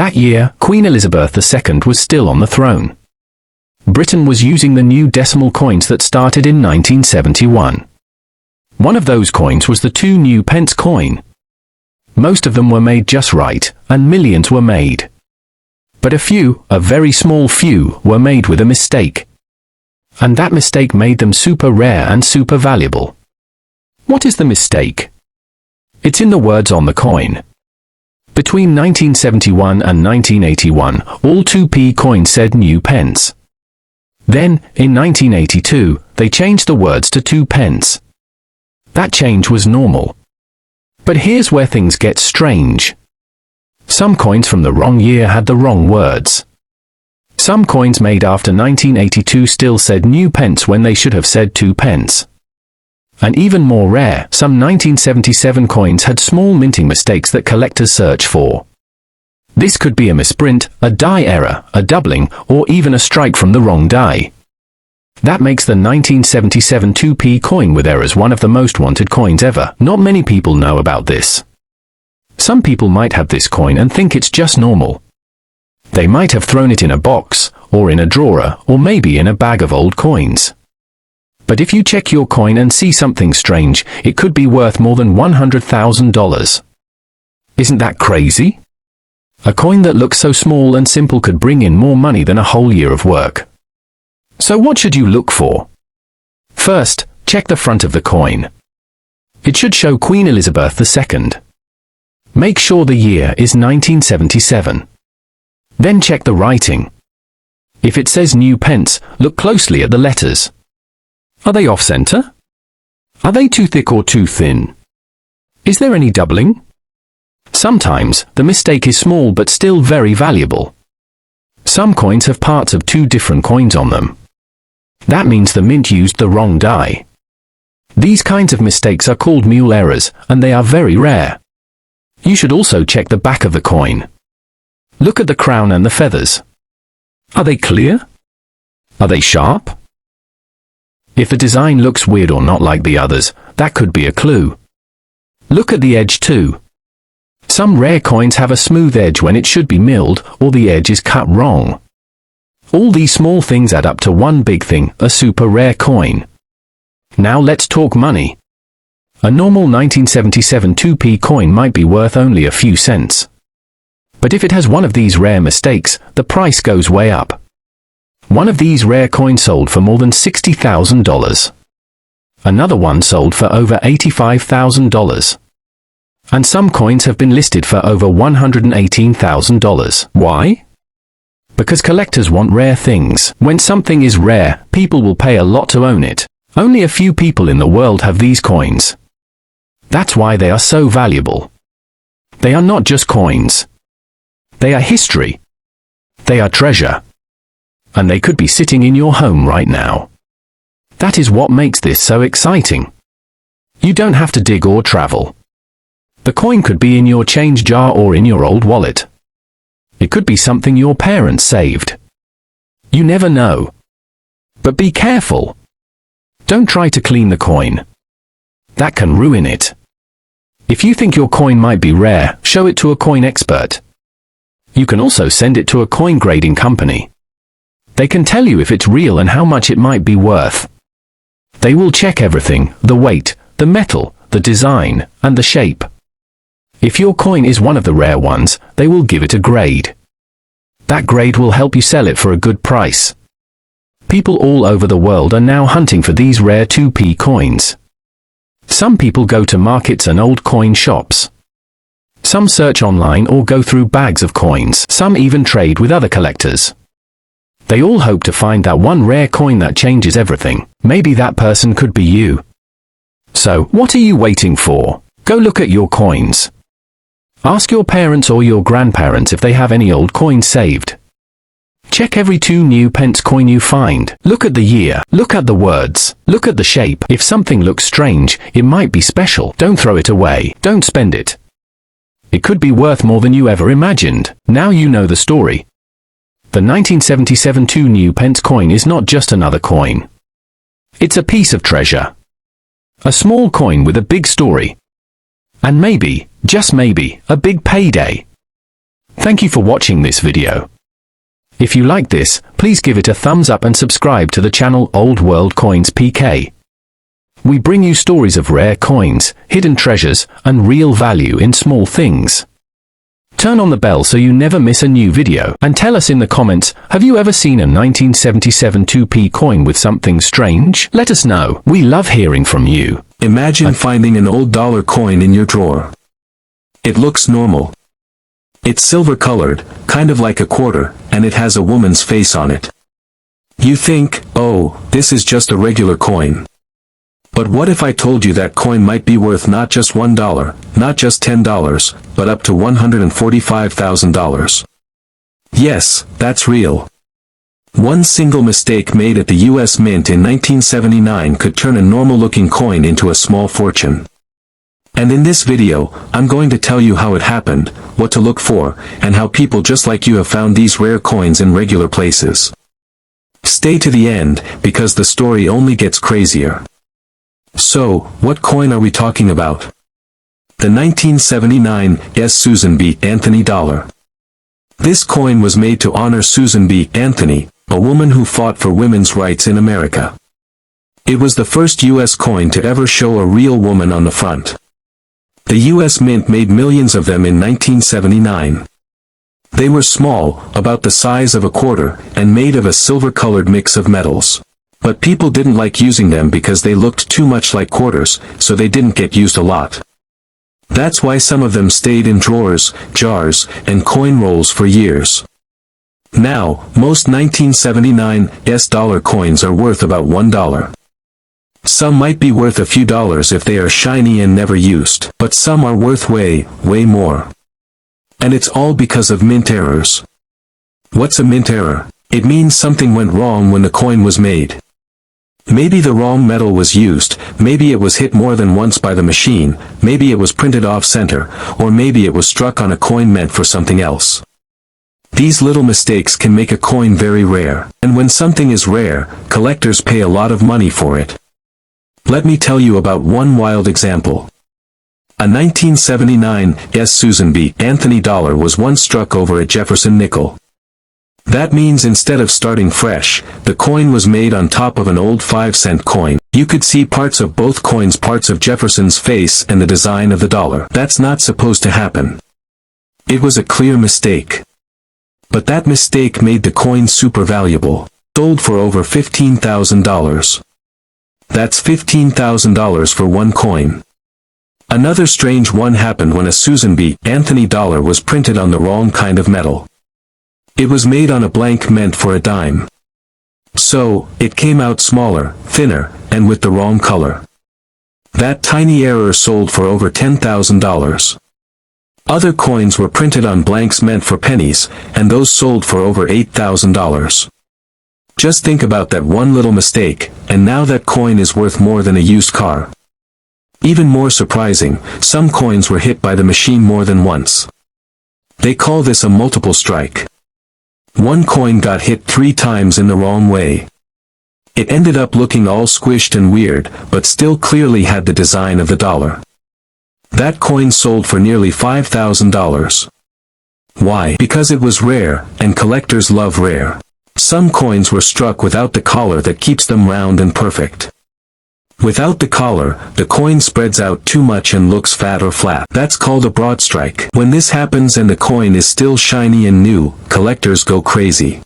That year, Queen Elizabeth II was still on the throne. Britain was using the new decimal coins that started in 1971. One of those coins was the 2 new pence coin. Most of them were made just right, and millions were made. But a very small few, were made with a mistake. And that mistake made them super rare and super valuable. What is the mistake? It's in the words on the coin. Between 1971 and 1981, all 2p coins said new pence. Then, in 1982, they changed the words to 2 pence. That change was normal. But here's where things get strange. Some coins from the wrong year had the wrong words. Some coins made after 1982 still said new pence when they should have said 2 pence. And even more rare, some 1977 coins had small minting mistakes that collectors search for. This could be a misprint, a die error, a doubling, or even a strike from the wrong die. That makes the 1977 2p coin with errors one of the most wanted coins ever. Not many people know about this. Some people might have this coin and think it's just normal. They might have thrown it in a box, or in a drawer, or maybe in a bag of old coins. But if you check your coin and see something strange, it could be worth more than $100,000. Isn't that crazy? A coin that looks so small and simple could bring in more money than a whole year of work. So what should you look for? First, check the front of the coin. It should show Queen Elizabeth II. Make sure the year is 1977. Then check the writing. If it says new pence, look closely at the letters. Are they off-center? Are they too thick or too thin? Is there any doubling? Sometimes, the mistake is small but still very valuable. Some coins have parts of 2 different coins on them. That means the mint used the wrong die. These kinds of mistakes are called mule errors, and they are very rare. You should also check the back of the coin. Look at the crown and the feathers. Are they clear? Are they sharp? If the design looks weird or not like the others, that could be a clue. Look at the edge too. Some rare coins have a smooth edge when it should be milled, or the edge is cut wrong. All these small things add up to one big thing, a super rare coin. Now let's talk money. A normal 1977 2p coin might be worth only a few cents. But if it has one of these rare mistakes, the price goes way up. One of these rare coins sold for more than $60,000. Another one sold for over $85,000. And some coins have been listed for over $118,000. Why? Because collectors want rare things. When something is rare, people will pay a lot to own it. Only a few people in the world have these coins. That's why they are so valuable. They are not just coins. They are history. They are treasure. And they could be sitting in your home right now. That is what makes this so exciting. You don't have to dig or travel. The coin could be in your change jar or in your old wallet. It could be something your parents saved. You never know. But be careful. Don't try to clean the coin. That can ruin it. If you think your coin might be rare, show it to a coin expert. You can also send it to a coin grading company. They can tell you if it's real and how much it might be worth. They will check everything, the weight, the metal, the design, and the shape. If your coin is one of the rare ones, they will give it a grade. That grade will help you sell it for a good price. People all over the world are now hunting for these rare 2p coins. Some people go to markets and old coin shops. Some search online or go through bags of coins. Some even trade with other collectors. They all hope to find that one rare coin that changes everything. Maybe that person could be you. So, what are you waiting for? Go look at your coins. Ask your parents or your grandparents if they have any old coins saved. Check every 2 new pence coin you find. Look at the year. Look at the words. Look at the shape. If something looks strange, it might be special. Don't throw it away. Don't spend it. It could be worth more than you ever imagined. Now you know the story. The 1977 2 new pence coin is not just another coin. It's a piece of treasure. A small coin with a big story. And maybe, just maybe, a big payday. Thank you for watching this video. If you like this, please give it a thumbs up and subscribe to the channel Old World Coins PK. We bring you stories of rare coins, hidden treasures, and real value in small things. Turn on the bell so you never miss a new video, and tell us in the comments, have you ever seen a 1977 2p coin with something strange? Let us know. We love hearing from you. Imagine finding an old dollar coin in your drawer. It looks normal. It's silver-colored, kind of like a quarter, and it has a woman's face on it. You think, oh, this is just a regular coin. But what if I told you that coin might be worth not just $1, not just $10, but up to $145,000? Yes, that's real. One single mistake made at the US Mint in 1979 could turn a normal-looking coin into a small fortune. And in this video, I'm going to tell you how it happened, what to look for, and how people just like you have found these rare coins in regular places. Stay to the end, because the story only gets crazier. So, what coin are we talking about? The 1979 S. Susan B. Anthony dollar. This coin was made to honor Susan B. Anthony, a woman who fought for women's rights in America. It was the first U.S. coin to ever show a real woman on the front. The U.S. Mint made millions of them in 1979. They were small, about the size of a quarter, and made of a silver-colored mix of metals. But people didn't like using them because they looked too much like quarters, so they didn't get used a lot. That's why some of them stayed in drawers, jars, and coin rolls for years. Now, most 1979 S dollar coins are worth about $1. Some might be worth a few dollars if they are shiny and never used, but some are worth way more. And it's all because of mint errors. What's a mint error? It means something went wrong when the coin was made. Maybe the wrong metal was used, maybe it was hit more than once by the machine, maybe it was printed off-center, or maybe it was struck on a coin meant for something else. These little mistakes can make a coin very rare, and when something is rare, collectors pay a lot of money for it. Let me tell you about one wild example. A 1979 S. Susan B. Anthony dollar was once struck over a Jefferson nickel. That means instead of starting fresh, the coin was made on top of an old 5-cent coin. You could see parts of both coins, parts of Jefferson's face and the design of the dollar. That's not supposed to happen. It was a clear mistake. But that mistake made the coin super valuable. Sold for over $15,000. That's $15,000 for one coin. Another strange one happened when a Susan B. Anthony dollar was printed on the wrong kind of metal. It was made on a blank meant for a dime. So, it came out smaller, thinner, and with the wrong color. That tiny error sold for over $10,000. Other coins were printed on blanks meant for pennies, and those sold for over $8,000. Just think about that one little mistake, and now that coin is worth more than a used car. Even more surprising, some coins were hit by the machine more than once. They call this a multiple strike. One coin got hit 3 times in the wrong way. It ended up looking all squished and weird, but still clearly had the design of the dollar. That coin sold for nearly $5,000. Why? Because it was rare, and collectors love rare. Some coins were struck without the collar that keeps them round and perfect. Without the collar, the coin spreads out too much and looks fat or flat. That's called a broad strike. When this happens and the coin is still shiny and new, collectors go crazy.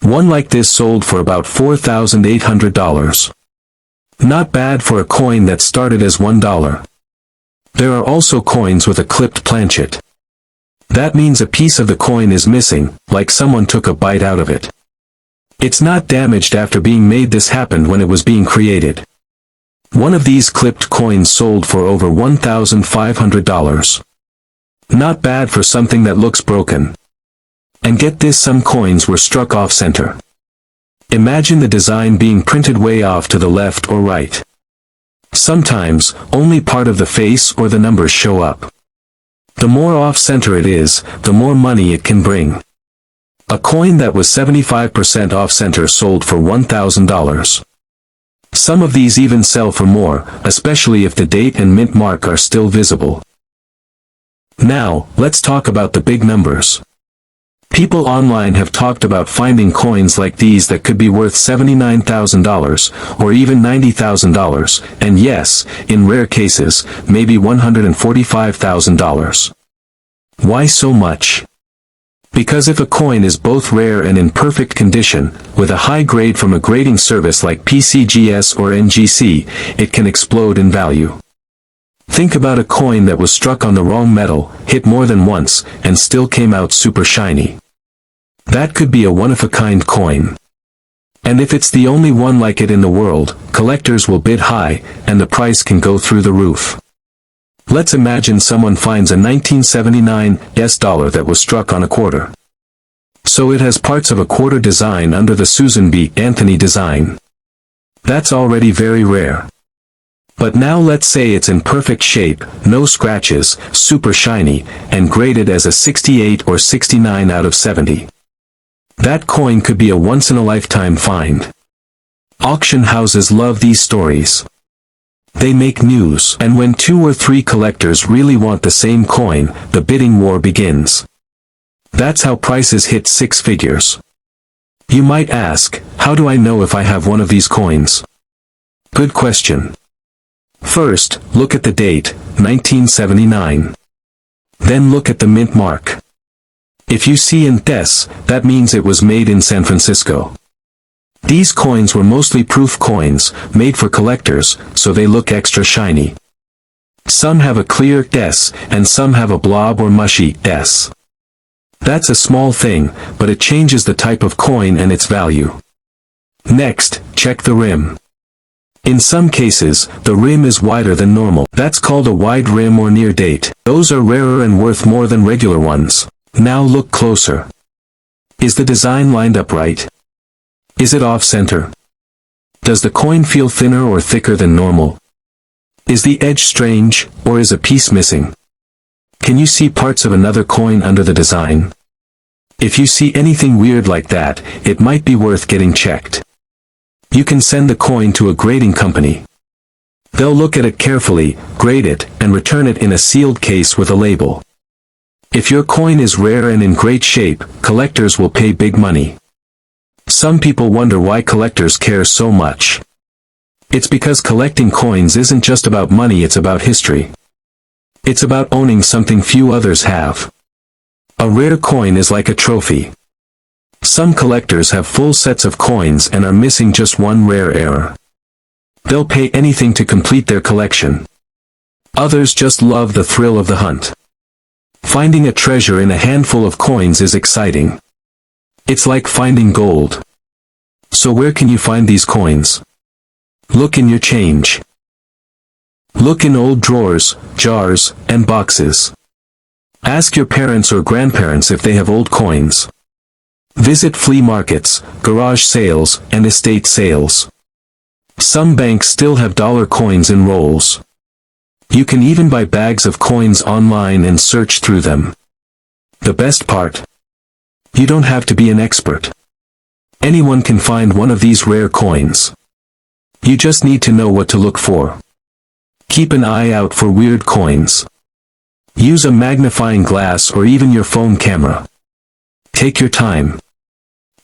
One like this sold for about $4,800. Not bad for a coin that started as $1. There are also coins with a clipped planchet. That means a piece of the coin is missing, like someone took a bite out of it. It's not damaged after being made. This happened when it was being created. One of these clipped coins sold for over $1,500. Not bad for something that looks broken. And get this, some coins were struck off-center. Imagine the design being printed way off to the left or right. Sometimes, only part of the face or the numbers show up. The more off-center it is, the more money it can bring. A coin that was 75% off-center sold for $1,000. Some of these even sell for more, especially if the date and mint mark are still visible. Now, let's talk about the big numbers. People online have talked about finding coins like these that could be worth $79,000, or even $90,000, and yes, in rare cases, maybe $145,000. Why so much? Because if a coin is both rare and in perfect condition, with a high grade from a grading service like PCGS or NGC, it can explode in value. Think about a coin that was struck on the wrong metal, hit more than once, and still came out super shiny. That could be a one-of-a-kind coin. And if it's the only one like it in the world, collectors will bid high, and the price can go through the roof. Let's imagine someone finds a 1979 US dollar that was struck on a quarter. So it has parts of a quarter design under the Susan B. Anthony design. That's already very rare. But now let's say it's in perfect shape, no scratches, super shiny, and graded as a 68 or 69 out of 70. That coin could be a once-in-a-lifetime find. Auction houses love these stories. They make news, and when 2 or 3 collectors really want the same coin, the bidding war begins. That's how prices hit 6 figures. You might ask, how do I know if I have one of these coins? Good question. First, look at the date, 1979. Then look at the mint mark. If you see in TES, that means it was made in San Francisco. These coins were mostly proof coins, made for collectors, so they look extra shiny. Some have a clear S, and some have a blob or mushy S. That's a small thing, but it changes the type of coin and its value. Next, check the rim. In some cases, the rim is wider than normal. That's called a wide rim or near date. Those are rarer and worth more than regular ones. Now look closer. Is the design lined up right? Is it off-center? Does the coin feel thinner or thicker than normal? Is the edge strange, or is a piece missing? Can you see parts of another coin under the design? If you see anything weird like that, it might be worth getting checked. You can send the coin to a grading company. They'll look at it carefully, grade it, and return it in a sealed case with a label. If your coin is rare and in great shape, collectors will pay big money. Some people wonder why collectors care so much. It's because collecting coins isn't just about money, it's about history. It's about owning something few others have. A rare coin is like a trophy. Some collectors have full sets of coins and are missing just one rare error. They'll pay anything to complete their collection. Others just love the thrill of the hunt. Finding a treasure in a handful of coins is exciting. It's like finding gold. So where can you find these coins? Look in your change. Look in old drawers, jars, and boxes. Ask your parents or grandparents if they have old coins. Visit flea markets, garage sales, and estate sales. Some banks still have dollar coins in rolls. You can even buy bags of coins online and search through them. The best part? You don't have to be an expert. Anyone can find one of these rare coins. You just need to know what to look for. Keep an eye out for weird coins. Use a magnifying glass or even your phone camera. Take your time.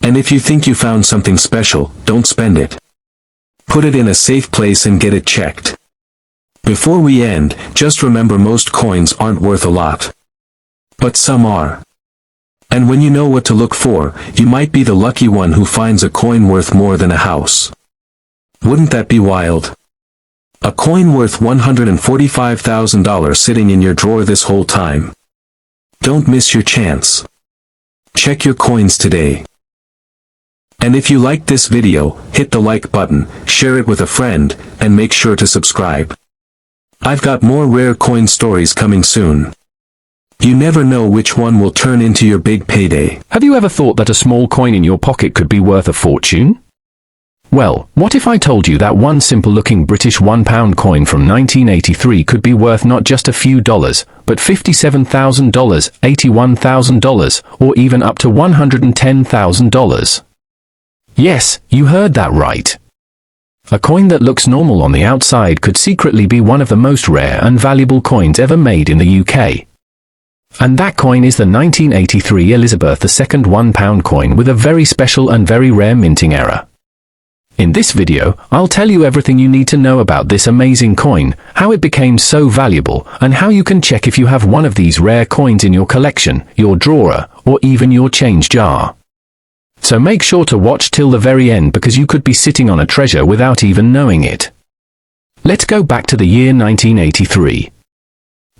And if you think you found something special, don't spend it. Put it in a safe place and get it checked. Before we end, just remember most coins aren't worth a lot. But some are. And when you know what to look for, you might be the lucky one who finds a coin worth more than a house. Wouldn't that be wild? A coin worth $145,000 sitting in your drawer this whole time. Don't miss your chance. Check your coins today. And if you liked this video, hit the like button, share it with a friend, and make sure to subscribe. I've got more rare coin stories coming soon. You never know which one will turn into your big payday. Have you ever thought that a small coin in your pocket could be worth a fortune? Well, what if I told you that one simple-looking British £1 coin from 1983 could be worth not just a few dollars, but $57,000, $81,000, or even up to $110,000? Yes, you heard that right. A coin that looks normal on the outside could secretly be one of the most rare and valuable coins ever made in the UK. And that coin is the 1983 Elizabeth II £1 coin with a very special and very rare minting error. In this video, I'll tell you everything you need to know about this amazing coin, how it became so valuable, and how you can check if you have one of these rare coins in your collection, your drawer, or even your change jar. So make sure to watch till the very end because you could be sitting on a treasure without even knowing it. Let's go back to the year 1983.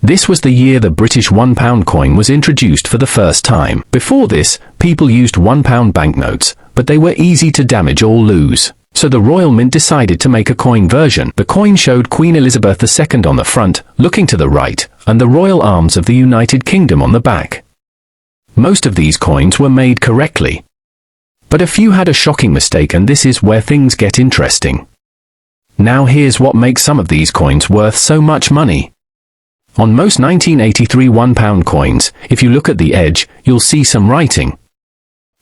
This was the year the British £1 coin was introduced for the first time. Before this, people used £1 banknotes, but they were easy to damage or lose. So the Royal Mint decided to make a coin version. The coin showed Queen Elizabeth II on the front, looking to the right, and the royal arms of the United Kingdom on the back. Most of these coins were made correctly. But a few had a shocking mistake, and this is where things get interesting. Now here's what makes some of these coins worth so much money. On most 1983 £1 coins, if you look at the edge, you'll see some writing.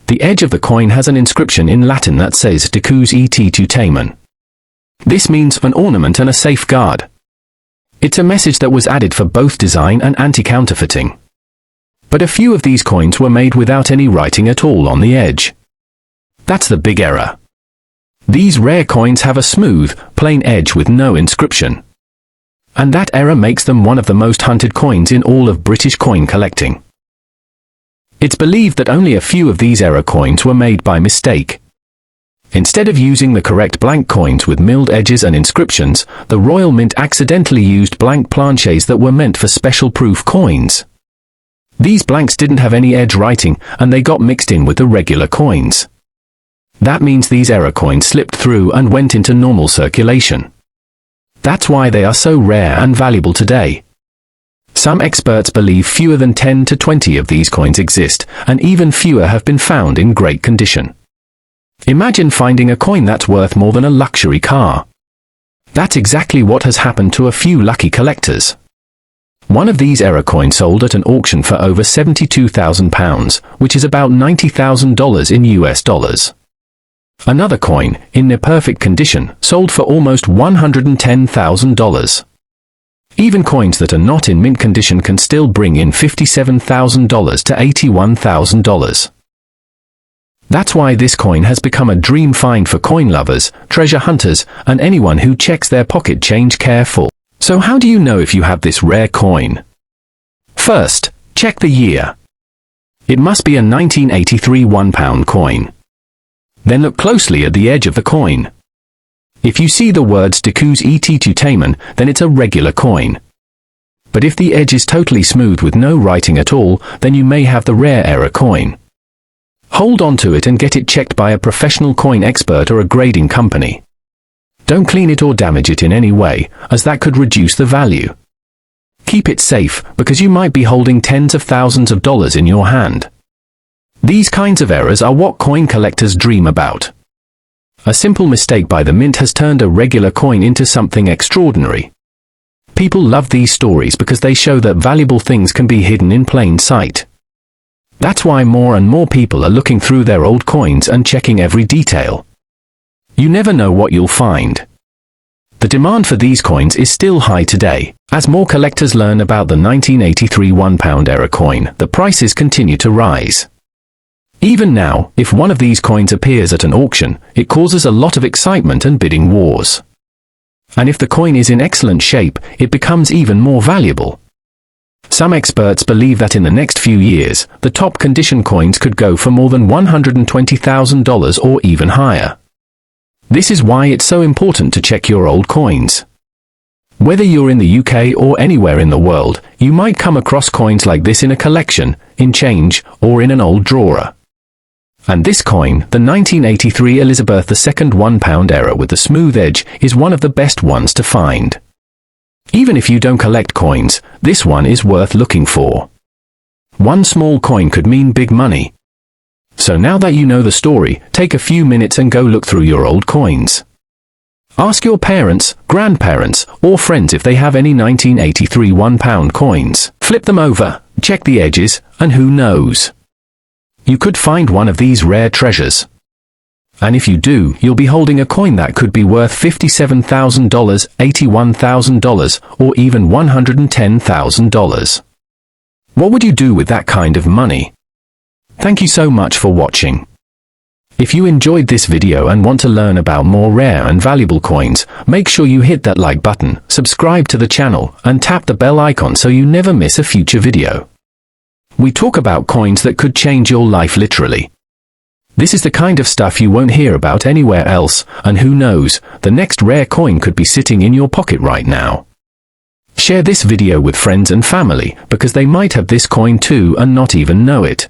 The edge of the coin has an inscription in Latin that says Decus et tutamen. This means an ornament and a safeguard. It's a message that was added for both design and anti-counterfeiting. But a few of these coins were made without any writing at all on the edge. That's the big error. These rare coins have a smooth, plain edge with no inscription. And that error makes them one of the most hunted coins in all of British coin collecting. It's believed that only a few of these error coins were made by mistake. Instead of using the correct blank coins with milled edges and inscriptions, the Royal Mint accidentally used blank planchets that were meant for special proof coins. These blanks didn't have any edge writing, and they got mixed in with the regular coins. That means these error coins slipped through and went into normal circulation. That's why they are so rare and valuable today. Some experts believe fewer than 10 to 20 of these coins exist, and even fewer have been found in great condition. Imagine finding a coin that's worth more than a luxury car. That's exactly what has happened to a few lucky collectors. One of these error coins sold at an auction for over £72,000, which is about $90,000 in US dollars. Another coin, in near perfect condition, sold for almost $110,000. Even coins that are not in mint condition can still bring in $57,000 to $81,000. That's why this coin has become a dream find for coin lovers, treasure hunters, and anyone who checks their pocket change careful. So how do you know if you have this rare coin? First, check the year. It must be a 1983 £1 coin. Then look closely at the edge of the coin. If you see the words Decus et tutamen, then it's a regular coin. But if the edge is totally smooth with no writing at all, then you may have the rare error coin. Hold on to it and get it checked by a professional coin expert or a grading company. Don't clean it or damage it in any way, as that could reduce the value. Keep it safe, because you might be holding tens of thousands of dollars in your hand. These kinds of errors are what coin collectors dream about. A simple mistake by the mint has turned a regular coin into something extraordinary. People love these stories because they show that valuable things can be hidden in plain sight. That's why more and more people are looking through their old coins and checking every detail. You never know what you'll find. The demand for these coins is still high today. As more collectors learn about the 1983 £1 error coin, the prices continue to rise. Even now, if one of these coins appears at an auction, it causes a lot of excitement and bidding wars. And if the coin is in excellent shape, it becomes even more valuable. Some experts believe that in the next few years, the top condition coins could go for more than $120,000 or even higher. This is why it's so important to check your old coins. Whether you're in the UK or anywhere in the world, you might come across coins like this in a collection, in change, or in an old drawer. And this coin, the 1983 Elizabeth II £1 error with the smooth edge, is one of the best ones to find. Even if you don't collect coins, this one is worth looking for. One small coin could mean big money. So now that you know the story, take a few minutes and go look through your old coins. Ask your parents, grandparents, or friends if they have any 1983 £1 coins. Flip them over, check the edges, and who knows? You could find one of these rare treasures. And if you do, you'll be holding a coin that could be worth $57,000, $81,000, or even $110,000. What would you do with that kind of money? Thank you so much for watching. If you enjoyed this video and want to learn about more rare and valuable coins, make sure you hit that like button, subscribe to the channel, and tap the bell icon so you never miss a future video. We talk about coins that could change your life literally. This is the kind of stuff you won't hear about anywhere else, and who knows, the next rare coin could be sitting in your pocket right now. Share this video with friends and family, because they might have this coin too and not even know it.